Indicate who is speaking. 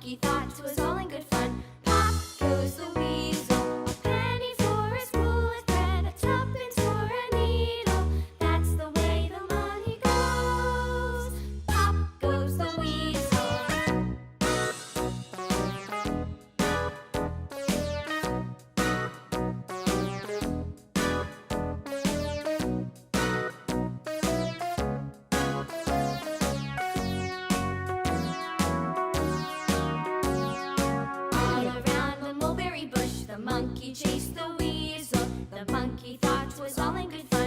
Speaker 1: monkey thought 'twas all in good fun. Pop goes the weasel, a penny for a spool of thread, a tuppence for a needle. That's the way the money goes. Pop goes the weasel. All around the mulberry bush, the monkey chased the weasel. The monkey thought 'twas all in good fun.